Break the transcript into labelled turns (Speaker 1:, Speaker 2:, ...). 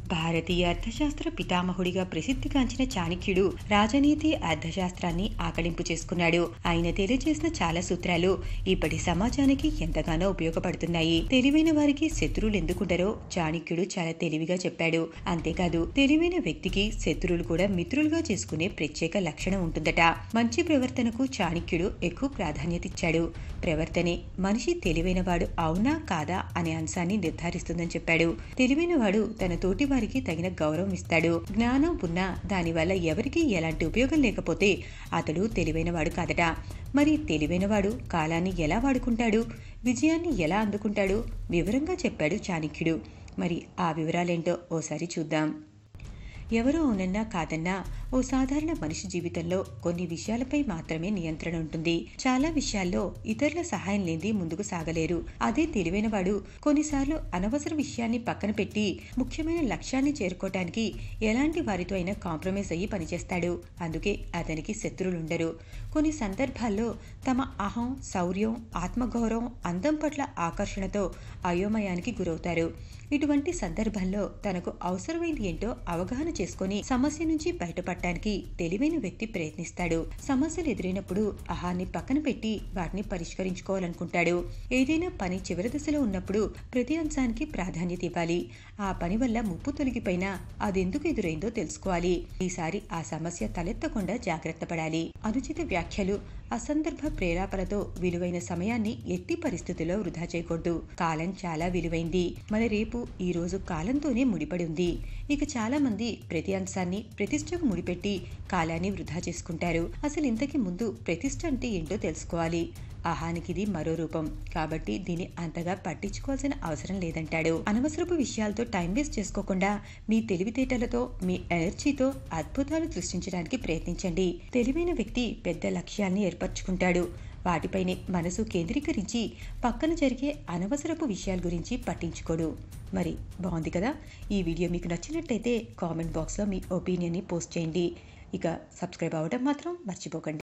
Speaker 1: భారతీయ అర్థశాస్త్ర పితామహుడిగా ప్రసిద్ధిగాంచిన చాణక్యుడు రాజనీతి అర్థశాస్త్రాన్ని ఆకళింపు చేసుకున్నాడు. ఆయన తెలియజేసిన చాలా సూత్రాలు ఇప్పటి సమాజానికి ఎంతగానో ఉపయోగపడుతున్నాయి. తెలివైన వారికి శత్రువులు ఎందుకుంటారో చాణక్యుడు చాలా తెలివిగా చెప్పాడు. అంతేకాదు తెలివైన వ్యక్తికి శత్రువులు కూడా మిత్రులుగా చేసుకునే ప్రత్యేక లక్షణం ఉంటుందట. మంచి ప్రవర్తనకు చాణక్యుడు ఎక్కువ ప్రాధాన్యత ఇచ్చాడు. ప్రవర్తనే మనిషి తెలివైనవాడు అవునా కాదా అనే అంశాన్ని నిర్ధారిస్తుందని చెప్పాడు. తెలివైనవాడు తన తోటి వారికి తగిన గౌరవం ఇస్తాడు. జ్ఞానం ఉన్నా దానివల్ల ఎవరికి ఎలాంటి ఉపయోగం లేకపోతే అతడు తెలివైనవాడు కాదట. మరి తెలివైనవాడు కాలాన్ని ఎలా వాడుకుంటాడు, విజయాన్ని ఎలా అందుకుంటాడు వివరంగా చెప్పాడు చాణక్యుడు. మరి ఆ వివరాలేంటో ఓసారి చూద్దాం. ఎవరో అవునన్నా కాదన్నా ఓ సాధారణ మనిషి జీవితంలో కొన్ని విషయాలపై మాత్రమే నియంత్రణ ఉంటుంది. చాలా విషయాల్లో ఇతరుల సహాయం లేని ముందుకు సాగలేరు. అదే తెలివైనవాడు కొన్నిసార్లు అనవసర విషయాన్ని పక్కన పెట్టి ముఖ్యమైన లక్ష్యాన్ని చేరుకోవటానికి ఎలాంటి వారితో అయినా కాంప్రమైజ్ అయ్యి పనిచేస్తాడు. అందుకే అతనికి శత్రువులుండరు. కొన్ని సందర్భాల్లో తమ అహం, శౌర్యం, ఆత్మగౌరవం, అందం పట్ల ఆకర్షణతో అయోమయానికి గురవుతారు. ఇటువంటి సందర్భంలో తనకు అవసరమైంది ఏంటో అవగాహన చేసుకుని సమస్య నుంచి బయటపడటానికి తెలివైన వ్యక్తి ప్రయత్నిస్తాడు. సమస్యలు ఎదురైనప్పుడు అహాన్ని పక్కన పెట్టి వాటిని పరిష్కరించుకోవాలనుకుంటాడు. ఏదైనా పని చివరి దశలో ఉన్నప్పుడు ప్రతి అంశానికి ప్రాధాన్యత ఇవ్వాలి. ఆ పని వల్ల ముప్పు తొలగిపోయినా అదెందుకు ఎదురైందో తెలుసుకోవాలి. ఈసారి ఆ సమస్య తలెత్తకుండా జాగ్రత్త పడాలి. అనుచిత వ్యాఖ్యలు, అసందర్భ ప్రేరేపణలతో విలువైన సమయాన్ని ఎట్టి పరిస్థితుల్లో వృధా చేయకూడదు. కాలం చాలా విలువైంది. మన రేపు ఈ రోజు కాలంతోనే ముడిపడి ఉంది. ఇక చాలా మంది ప్రతి అంశాన్ని ప్రతిష్టకు ముడిపెట్టి కాలాన్ని వృధా చేసుకుంటారు. అసలు ఇంతకి ముందు ప్రతిష్ట అంటే ఏంటో తెలుసుకోవాలి. అహానికి ఇది మరో రూపం కాబట్టి దీన్ని అంతగా పట్టించుకోవాల్సిన అవసరం లేదంటాడు. అనవసరపు విషయాలతో టైం వేస్ట్ చేసుకోకుండా మీ తెలివితేటలతో, మీ ఎనర్జీతో అద్భుతాలు సృష్టించడానికి ప్రయత్నించండి. తెలివైన వ్యక్తి పెద్ద లక్ష్యాన్ని ఏర్పరచుకుంటాడు. వాటిపైనే మనసు కేంద్రీకరించి పక్కన జరిగే అనవసరపు విషయాల గురించి పట్టించుకోడు. మరి బాగుంది కదా? ఈ వీడియో మీకు నచ్చినట్టయితే కామెంట్ బాక్స్లో మీ ఒపీనియన్ని పోస్ట్ చేయండి. ఇక సబ్స్క్రైబ్ అవ్వడం మాత్రం మర్చిపోకండి.